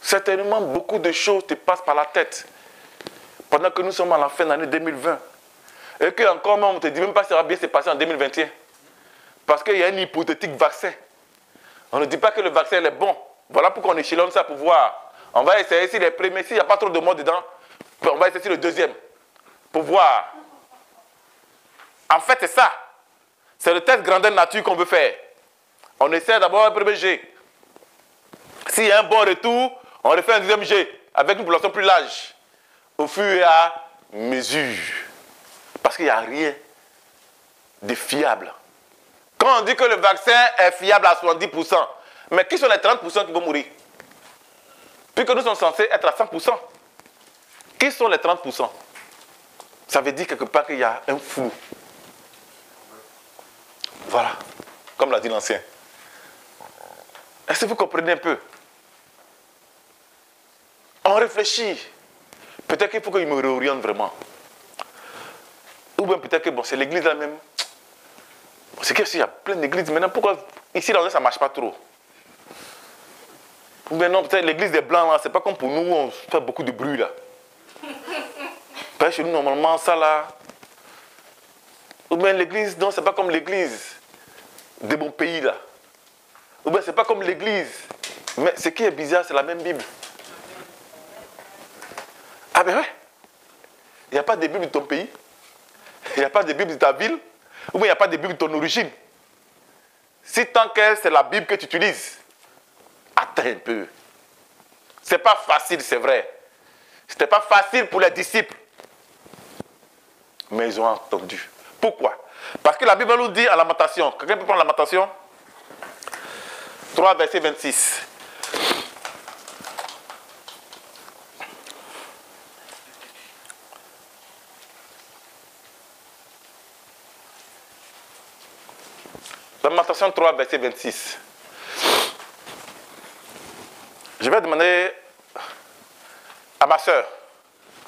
Certainement, beaucoup de choses te passent par la tête. Pendant que nous sommes à la fin de l'année 2020. Et qu'encore même, on ne te dit même pas si ça va bien se passer en 2021. Parce qu'il y a un hypothétique vaccin. On ne dit pas que le vaccin est bon. Voilà pourquoi on échelonne ça pour voir. On va essayer si les premiers, s'il n'y a pas trop de morts dedans, on va essayer si le deuxième. Pour voir. En fait, c'est ça. C'est le test grandeur nature qu'on veut faire. On essaie d'abord un premier jet. S'il y a un bon retour, on refait un deuxième jet avec une population plus large. Au fur et à mesure. Parce qu'il n'y a rien de fiable. Quand on dit que le vaccin est fiable à 70%, mais qui sont les 30% qui vont mourir? Puisque nous sommes censés être à 100%. Qui sont les 30%? Ça veut dire quelque part qu'il y a un flou. Voilà, comme l'a dit l'ancien. Est-ce que vous comprenez un peu? On réfléchit. Peut-être qu'il faut qu'il me réoriente vraiment. Ou bien peut-être que bon, c'est l'église là même. C'est qu'il y a plein d'églises. Maintenant, pourquoi ici là ça ne marche pas trop? Ou bien non, peut-être l'église des blancs là, c'est pas comme pour nous, on fait beaucoup de bruit là. Chez nous, normalement, ça là. Ou bien l'église, non, c'est pas comme l'église de mon pays là. Ou bien c'est pas comme l'église. Mais ce qui est bizarre, c'est la même Bible. Ah ben ouais. Il n'y a pas de Bible de ton pays. Il n'y a pas de Bible de ta ville. Ou bien il n'y a pas de Bible de ton origine. Si tant que c'est la Bible que tu utilises, attends un peu. C'est pas facile, c'est vrai. C'était pas facile pour les disciples. Mais ils ont entendu. Pourquoi? Parce que la Bible nous dit à Lamentation. Quelqu'un peut prendre Lamentation 3, verset 26. Lamentation 3, verset 26. Je vais demander à ma soeur,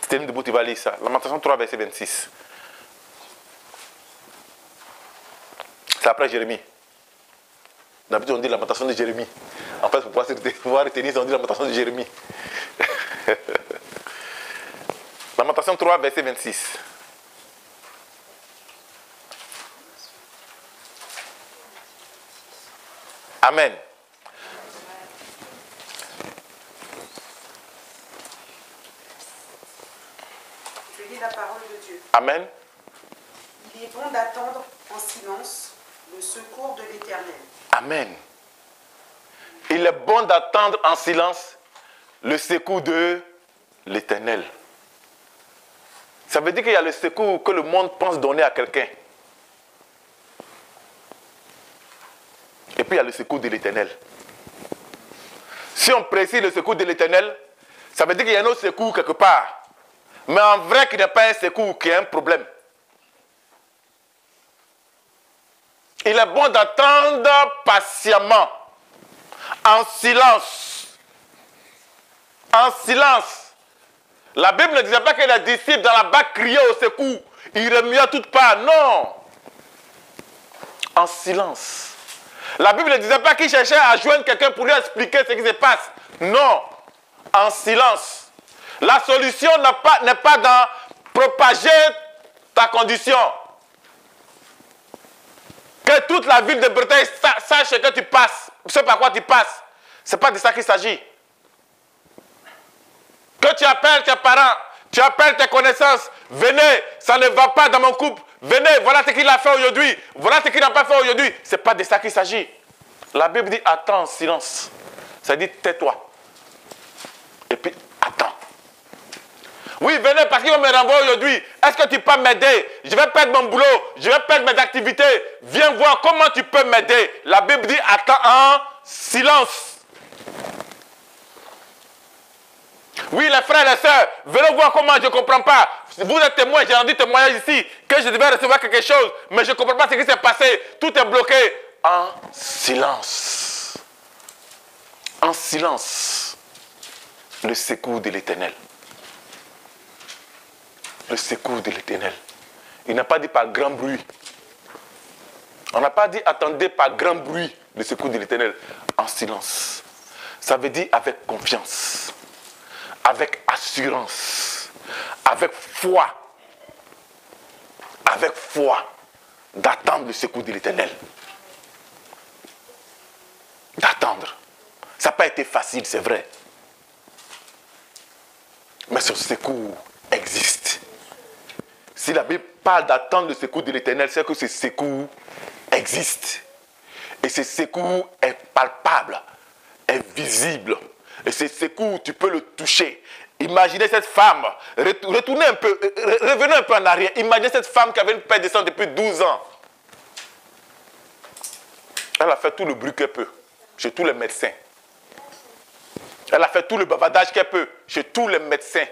Stéphanie Debout, tu vas lire ça. Lamentation 3, verset 26. C'est après Jérémie. D'habitude, on dit Lamentation de Jérémie. En fait, pour pouvoir retenir, on dit Lamentation de Jérémie. Lamentation 3, verset 26. Amen. Je lis la parole de Dieu. Amen. Il est bon d'attendre en silence le secours de l'Éternel. Amen. Il est bon d'attendre en silence le secours de l'Éternel. Ça veut dire qu'il y a le secours que le monde pense donner à quelqu'un. Et puis il y a le secours de l'Éternel. Si on précise le secours de l'Éternel, ça veut dire qu'il y a un autre secours quelque part. Mais en vrai, qu'il n'y a pas un secours, qu'il y a un problème. Il est bon d'attendre patiemment, en silence. En silence. La Bible ne disait pas que les disciples dans la barque criaient au secours. Ils remuaient à toutes parts. Non. En silence. La Bible ne disait pas qu'ils cherchaient à joindre quelqu'un pour lui expliquer ce qui se passe. Non. En silence. La solution n'est pas dans propager ta condition. Que toute la ville de Bretagne sache que tu passes, ce par quoi tu passes. Ce n'est pas de ça qu'il s'agit. Que tu appelles tes parents, tu appelles tes connaissances. Venez, ça ne va pas dans mon couple. Venez, voilà ce qu'il a fait aujourd'hui. Voilà ce qu'il n'a pas fait aujourd'hui. Ce n'est pas de ça qu'il s'agit. La Bible dit attends en silence. Ça dit tais-toi. Et puis attends. Oui, venez parce qu'il va me renvoyer aujourd'hui. Est-ce que tu peux m'aider? Je vais perdre mon boulot. Je vais perdre mes activités. Viens voir comment tu peux m'aider. La Bible dit attends en silence. Oui, les frères et les sœurs, venez voir comment je ne comprends pas. Vous êtes témoins, j'ai rendu témoignage ici que je devais recevoir quelque chose, mais je ne comprends pas ce qui s'est passé. Tout est bloqué. En silence. En silence. Le secours de l'Éternel. Le secours de l'Éternel. Il n'a pas dit par grand bruit. On n'a pas dit attendez par grand bruit le secours de l'Éternel. En silence. Ça veut dire avec confiance, avec assurance, avec foi, d'attendre le secours de l'Éternel. D'attendre. Ça n'a pas été facile, c'est vrai. Mais ce secours existe. Si la Bible parle d'attendre le secours de l'Éternel, c'est que ce secours existe. Et ce secours est palpable, est visible. Et ce secours, tu peux le toucher. Imaginez cette femme, revenez un peu en arrière. Imaginez cette femme qui avait une perte de sang depuis 12 ans. Elle a fait tout le bruit qu'elle peut, chez tous les médecins. Elle a fait tout le bavardage qu'elle peut, chez tous les médecins.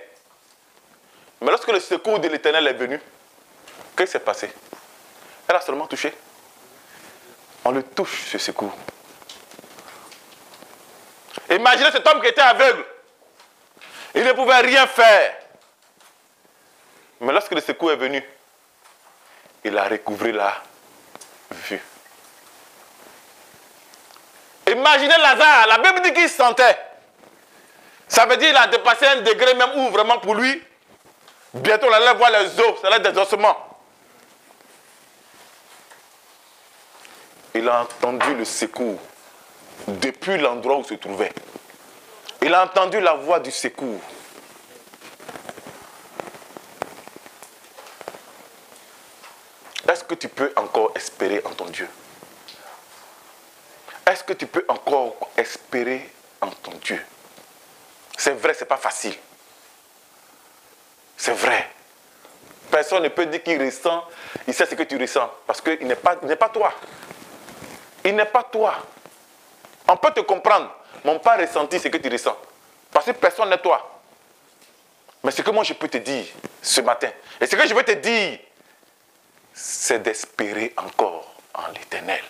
Mais lorsque le secours de l'Éternel est venu, qu'est-ce qui s'est passé? Elle a seulement touché. On le touche, ce secours. Imaginez cet homme qui était aveugle. Il ne pouvait rien faire. Mais lorsque le secours est venu, il a recouvré la vue. Imaginez Lazare, la Bible dit qu'il sentait. Ça veut dire qu'il a dépassé un degré même où vraiment pour lui, bientôt on allait voir les os, ça allait être des ossements. Il a entendu le secours depuis l'endroit où il se trouvait. Il a entendu la voix du secours. Est-ce que tu peux encore espérer en ton Dieu? Est-ce que tu peux encore espérer en ton Dieu? C'est vrai, ce n'est pas facile. C'est vrai. Personne ne peut dire qu'il ressent, il sait ce que tu ressens. Parce qu'il n'est pas toi. Il n'est pas toi. On peut te comprendre, mais on ne peut pas ressentir ce que tu ressens. Parce que personne n'est toi. Mais ce que moi je peux te dire ce matin, et ce que je veux te dire, c'est d'espérer encore en l'Éternel.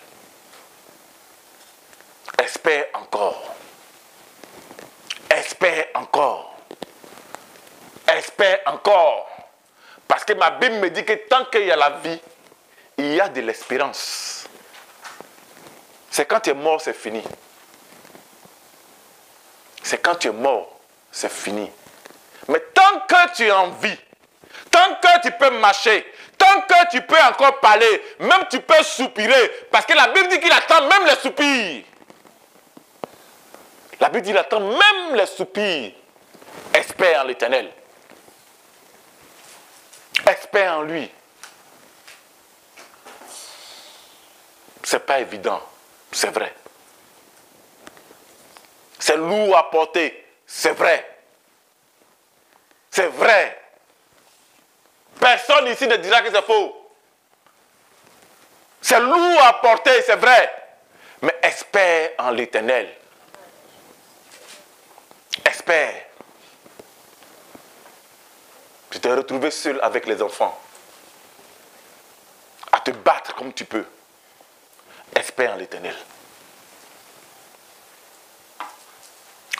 Espère encore. Espère encore. Espère encore. Parce que ma Bible me dit que tant qu'il y a la vie, il y a de l'espérance. C'est quand tu es mort, c'est fini. C'est quand tu es mort, c'est fini. Mais tant que tu es en vie, tant que tu peux marcher, tant que tu peux encore parler, même tu peux soupirer, parce que la Bible dit qu'il attend même les soupirs. La Bible dit qu'il attend même les soupirs. Espère en l'Éternel. Espère en lui. C'est pas évident, c'est vrai. C'est lourd à porter, c'est vrai. C'est vrai. Personne ici ne dira que c'est faux. C'est lourd à porter, c'est vrai. Mais espère en l'Éternel. Espère. Tu t'es retrouvé seul avec les enfants. À te battre comme tu peux. Espère en l'Éternel.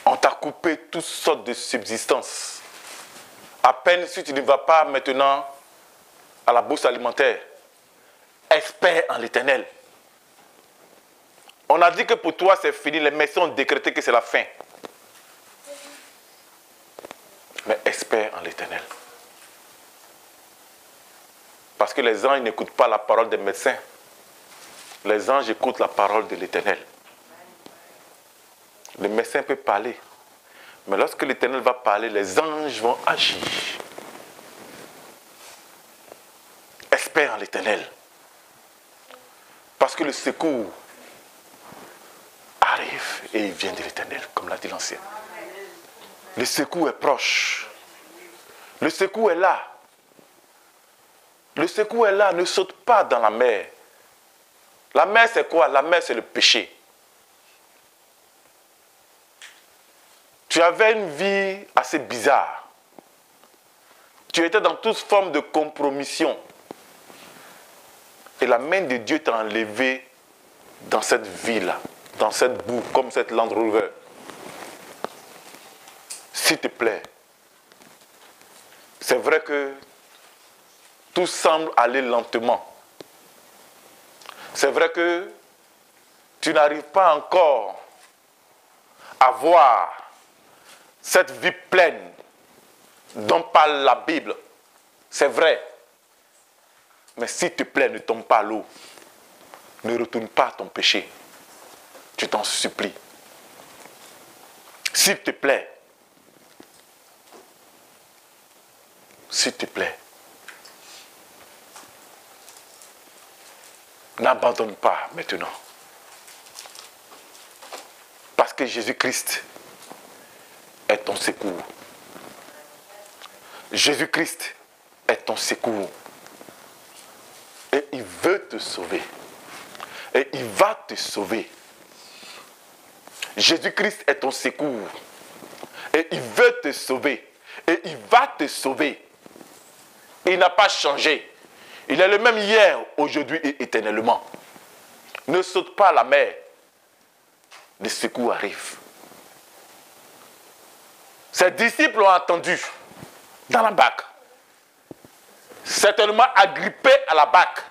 On t'a coupé toutes sortes de subsistances. À peine si tu ne vas pas maintenant à la bourse alimentaire. Espère en l'Éternel. On a dit que pour toi c'est fini. Les médecins ont décrété que c'est la fin. Mais espère en l'Éternel. Parce que les anges n'écoutent pas la parole des médecins. Les anges écoutent la parole de l'Éternel. Le médecin peut parler. Mais lorsque l'Éternel va parler, les anges vont agir. Espère en l'Éternel. Parce que le secours arrive et il vient de l'Éternel, comme l'a dit l'ancien. Le secours est proche. Le secours est là. Le secours est là. Ne saute pas dans la mer. La mer, c'est quoi? La mer, c'est le péché. Tu avais une vie assez bizarre. Tu étais dans toute forme de compromission. Et la main de Dieu t'a enlevé dans cette vie-là, dans cette boue, comme cette Land Rover. S'il te plaît, c'est vrai que tout semble aller lentement. C'est vrai que tu n'arrives pas encore avoir cette vie pleine dont parle la Bible. C'est vrai. Mais s'il te plaît, ne tombe pas à l'eau. Ne retourne pas à ton péché. Je t'en supplie. S'il te plaît. S'il te plaît. N'abandonne pas maintenant. Parce que Jésus-Christ est ton secours. Jésus-Christ est ton secours. Et il veut te sauver. Et il va te sauver. Jésus-Christ est ton secours. Et il veut te sauver. Et il va te sauver. Il n'a pas changé. Il est le même hier, aujourd'hui et éternellement. Ne saute pas à la mer. Les secours arrivent. Ses disciples ont attendu dans la barque. Certainement agrippés à la barque.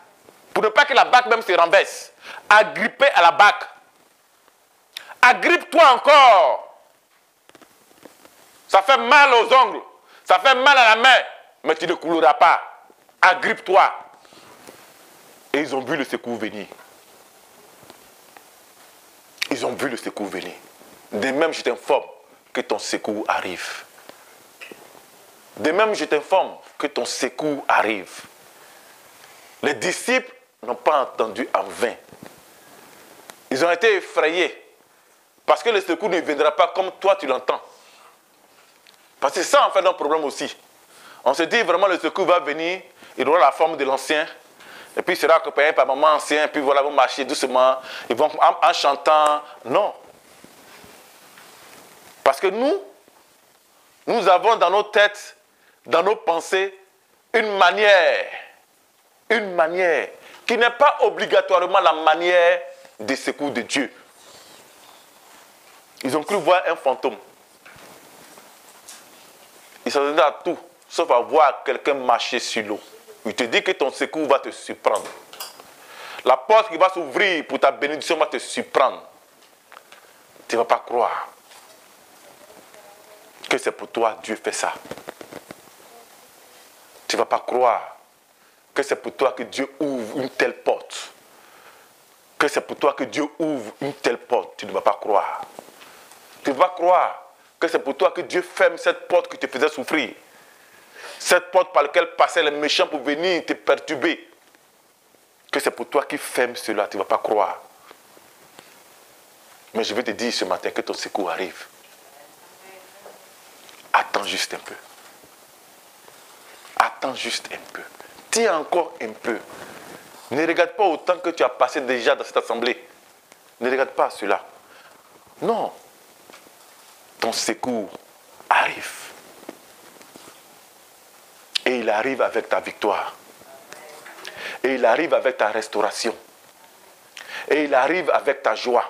Pour ne pas que la barque même se renverse. Agrippés à la barque. Agrippe-toi encore. Ça fait mal aux ongles. Ça fait mal à la main. Mais tu ne couleras pas. Agrippe-toi. Et ils ont vu le secours venir. Ils ont vu le secours venir. De même, je t'informe que ton secours arrive. De même, je t'informe que ton secours arrive. Les disciples n'ont pas entendu en vain. Ils ont été effrayés. Parce que le secours ne viendra pas comme toi tu l'entends. Parce que c'est ça en fait notre problème aussi. On se dit vraiment le secours va venir, il aura la forme de l'ancien. Et puis il sera accompagné par maman ancien, et puis voilà, ils vont marcher doucement, ils vont en chantant. Non. Parce que nous avons dans nos têtes, dans nos pensées, une manière qui n'est pas obligatoirement la manière des secours de Dieu. Ils ont cru voir un fantôme. Ils s'attendaient à tout, sauf à voir quelqu'un marcher sur l'eau. Il te dit que ton secours va te surprendre. La porte qui va s'ouvrir pour ta bénédiction va te surprendre. Tu ne vas pas croire que c'est pour toi Dieu fait ça. Tu ne vas pas croire que c'est pour toi que Dieu ouvre une telle porte. Que c'est pour toi que Dieu ouvre une telle porte. Tu ne vas pas croire. Tu ne vas pas croire que c'est pour toi que Dieu ferme cette porte qui te faisait souffrir. Cette porte par laquelle passaient les méchants pour venir te perturber. Que c'est pour toi qui ferme cela. Tu ne vas pas croire. Mais je vais te dire ce matin que ton secours arrive. Attends juste un peu. Attends juste un peu. Tiens encore un peu. Ne regarde pas autant que tu as passé déjà dans cette assemblée. Ne regarde pas cela. Non. Ton secours arrive. Et il arrive avec ta victoire. Et il arrive avec ta restauration. Et il arrive avec ta joie.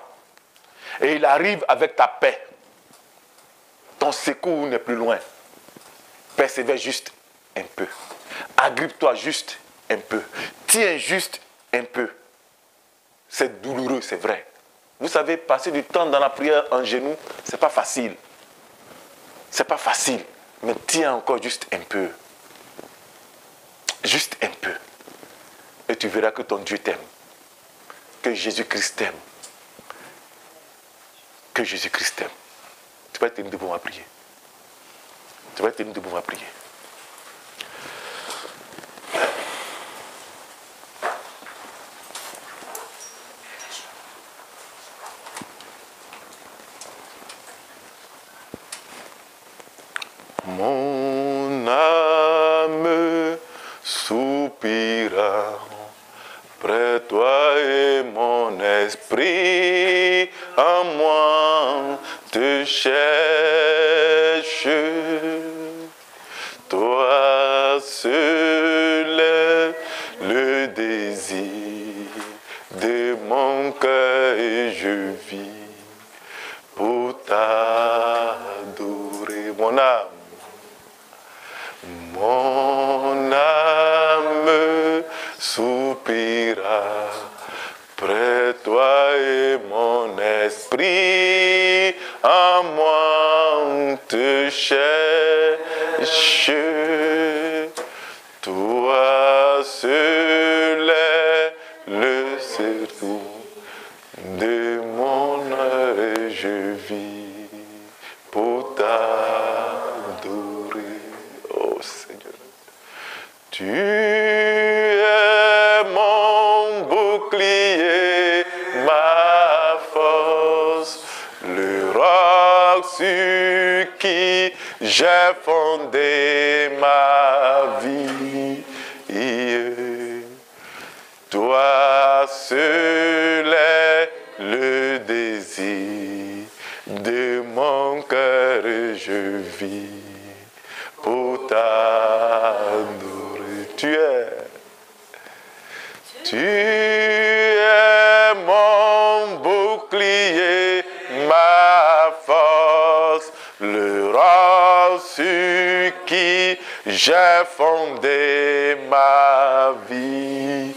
Et il arrive avec ta paix. Ton secours n'est plus loin. Persévère juste un peu. Agrippe-toi juste un peu. Tiens juste un peu. C'est douloureux, c'est vrai. Vous savez, passer du temps dans la prière en genoux, c'est pas facile. C'est pas facile. Mais tiens encore juste un peu. Juste un peu. Et tu verras que ton Dieu t'aime. Que Jésus-Christ t'aime. Que Jésus-Christ t'aime. Tu vas être tenu debout à prier. Tu vas être tenu debout à prier. Mon âme soupira près de toi et mon esprit en moi te cherche. Toi seul est le désir de mon cœur et je vis pour t'adorer. Mon âme. Mon âme soupira près de toi et mon esprit en moi on te cherche. Toi seul est le secours de mon âme et je vis pour t'adorer. Oh Seigneur, tu es mon bouclier, ma force, le roc sur qui j'ai fondé ma vie. Toi seul est le désir de mon cœur et je vis pour t'adorer. Tu es mon bouclier, ma force, le roc sur qui j'ai fondé ma vie.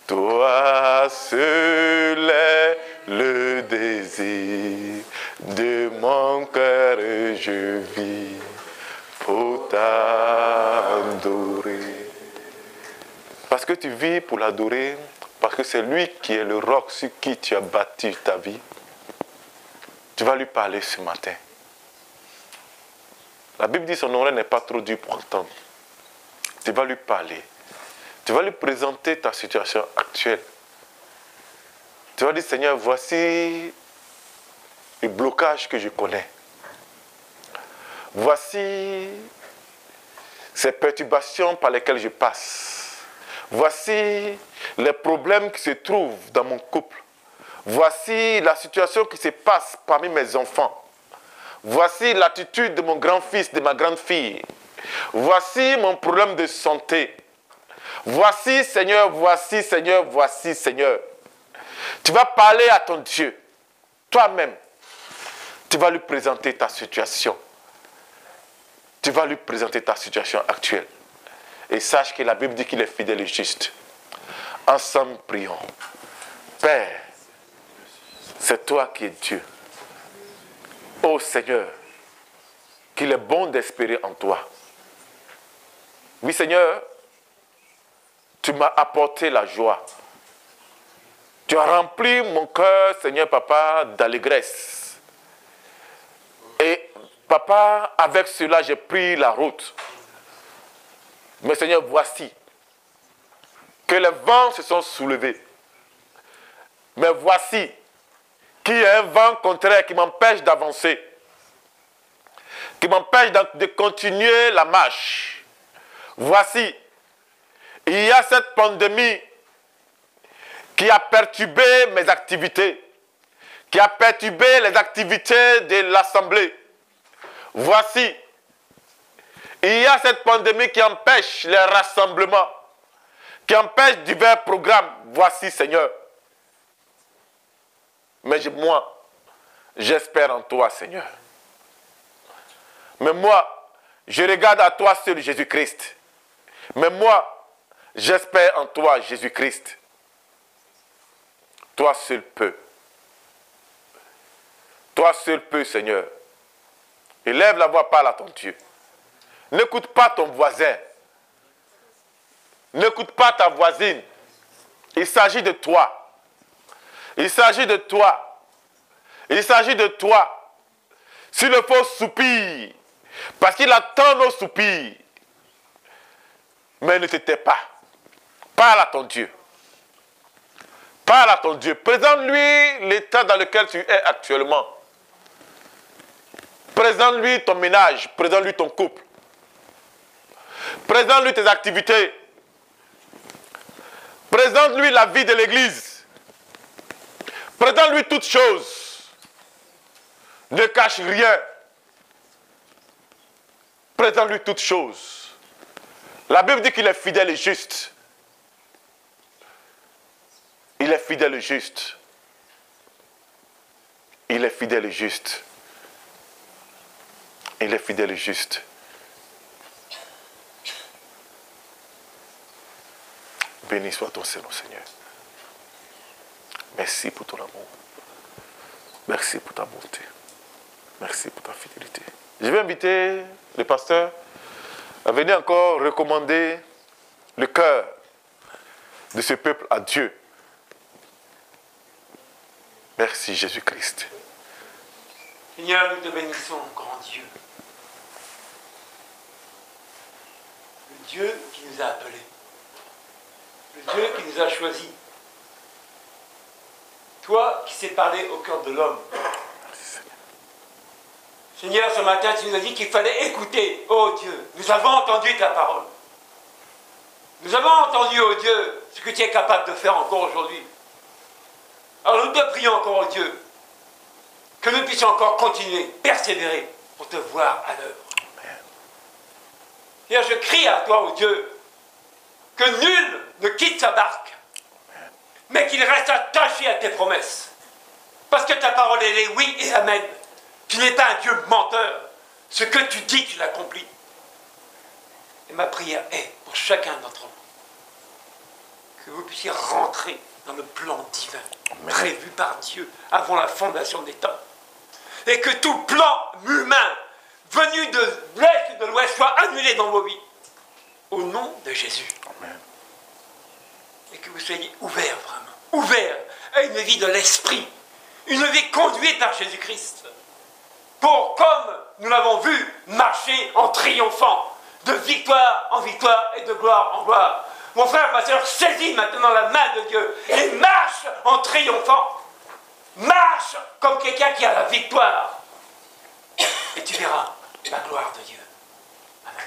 Toi seul est le désir de mon cœur et je vis pour t'adorer. Parce que tu vis pour l'adorer, parce que c'est lui qui est le roc sur qui tu as bâti ta vie. Tu vas lui parler ce matin. La Bible dit son oreille n'est pas trop dure pour entendre. Tu vas lui parler. Tu vas lui présenter ta situation actuelle. Tu vas dire, Seigneur, voici le blocage que je connais. Voici ces perturbations par lesquelles je passe. Voici les problèmes qui se trouvent dans mon couple. Voici la situation qui se passe parmi mes enfants. Voici l'attitude de mon grand-fils, de ma grande-fille. Voici mon problème de santé. Voici, Seigneur, voici, Seigneur, voici, Seigneur. Tu vas parler à ton Dieu. Toi-même, tu vas lui présenter ta situation. Tu vas lui présenter ta situation actuelle. Et sache que la Bible dit qu'il est fidèle et juste. Ensemble, prions. Père, c'est toi qui es Dieu. Ô Seigneur, qu'il est bon d'espérer en toi. Oui, Seigneur, tu m'as apporté la joie. Tu as rempli mon cœur, Seigneur Papa, d'allégresse. Et Papa, avec cela, j'ai pris la route. Mais Seigneur, voici que les vents se sont soulevés. Mais voici qu'il y a un vent contraire qui m'empêche d'avancer, qui m'empêche de continuer la marche. Voici, il y a cette pandémie qui a perturbé mes activités, qui a perturbé les activités de l'Assemblée. Voici, il y a cette pandémie qui empêche les rassemblements, qui empêche divers programmes. Voici, Seigneur. Mais moi, j'espère en toi, Seigneur. Mais moi, je regarde à toi seul, Jésus-Christ. Mais moi, j'espère en toi, Jésus-Christ. Toi seul peux. Toi seul peux, Seigneur. Élève la voix, parle à ton Dieu. N'écoute pas ton voisin. N'écoute pas ta voisine. Il s'agit de toi. Il s'agit de toi. Il s'agit de toi. S'il le faut, soupir. Parce qu'il attend nos soupirs. Mais ne te tais pas. Parle à ton Dieu. Parle à ton Dieu. Présente-lui l'état dans lequel tu es actuellement. Présente-lui ton ménage. Présente-lui ton couple. Présente-lui tes activités. Présente-lui la vie de l'Église. Présente-lui toutes choses. Ne cache rien. Présente-lui toutes choses. La Bible dit qu'il est fidèle et juste. Il est fidèle et juste. Il est fidèle et juste. Il est fidèle et juste. Béni soit ton Seigneur, Seigneur. Merci pour ton amour. Merci pour ta bonté. Merci pour ta fidélité. Je vais inviter le pasteur à venir encore recommander le cœur de ce peuple à Dieu. Merci Jésus-Christ. Seigneur, nous te bénissons, grand Dieu. Le Dieu qui nous a appelés. Le Dieu qui nous a choisis. Toi qui sais parler au cœur de l'homme. Seigneur, ce matin, tu nous as dit qu'il fallait écouter. Oh Dieu, nous avons entendu ta parole. Nous avons entendu, oh Dieu, ce que tu es capable de faire encore aujourd'hui. Alors nous te prions encore, oh Dieu, que nous puissions encore continuer, persévérer, pour te voir à l'œuvre. Seigneur, je crie à toi, oh Dieu, que nul ne quitte sa barque, mais qu'il reste attaché à tes promesses. Parce que ta parole, elle est oui et amen. Tu n'es pas un Dieu menteur. Ce que tu dis, tu l'accomplis. Et ma prière est, pour chacun d'entre nous, que vous puissiez rentrer dans le plan divin, prévu par Dieu avant la fondation des temps. Et que tout plan humain venu de l'Est et de l'Ouest soit annulé dans vos vies. Au nom de Jésus. Amen. Et que vous soyez ouverts vraiment. Ouverts à une vie de l'esprit. Une vie conduite par Jésus-Christ. Pour, comme nous l'avons vu, marcher en triomphant. De victoire en victoire et de gloire en gloire. Mon frère, ma soeur, saisis maintenant la main de Dieu et marche en triomphant. Marche comme quelqu'un qui a la victoire. Et tu verras la gloire de Dieu. Amen.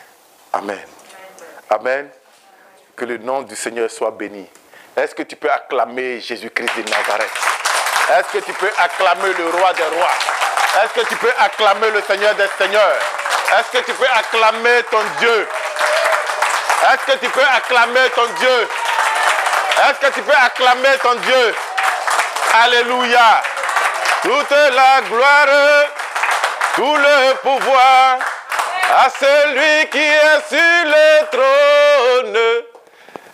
Amen. Amen. Que le nom du Seigneur soit béni. Est-ce que tu peux acclamer Jésus-Christ de Nazareth? Est-ce que tu peux acclamer le roi des rois? Est-ce que tu peux acclamer le Seigneur des seigneurs? Est-ce que tu peux acclamer ton Dieu? Est-ce que tu peux acclamer ton Dieu? Est-ce que tu peux acclamer ton Dieu? Alléluia. Toute la gloire, tout le pouvoir à celui qui est sur le trône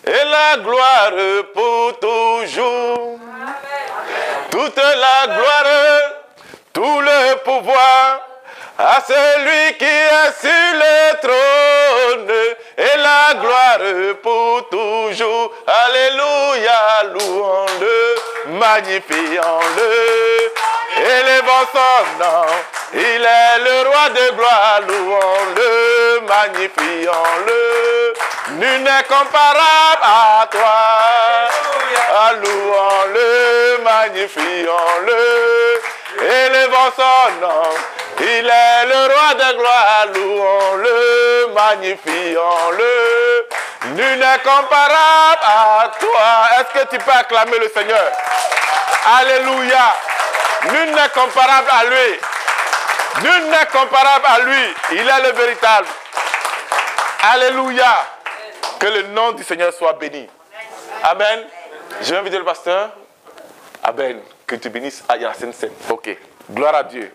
et la gloire pour toujours. Toute la gloire, tout le pouvoir à celui qui est sur le trône et la gloire pour toujours. Alléluia, louons-le, magnifions-le, élevons son nom. Il est le roi de gloire, louons-le, magnifions-le. Nul n'est comparable à toi. Louons-le, magnifions-le, élevons son nom. Il est le roi de gloire, louons-le, magnifions-le. Nul n'est comparable à toi. Est-ce que tu peux acclamer le Seigneur? Alléluia. Nul n'est comparable à lui. Nul n'est comparable à lui. Il est le véritable. Alléluia. Que le nom du Seigneur soit béni. Amen. Je vais inviter le pasteur. Amen. Que tu bénisses à la Sainte Seine. Ok. Gloire à Dieu.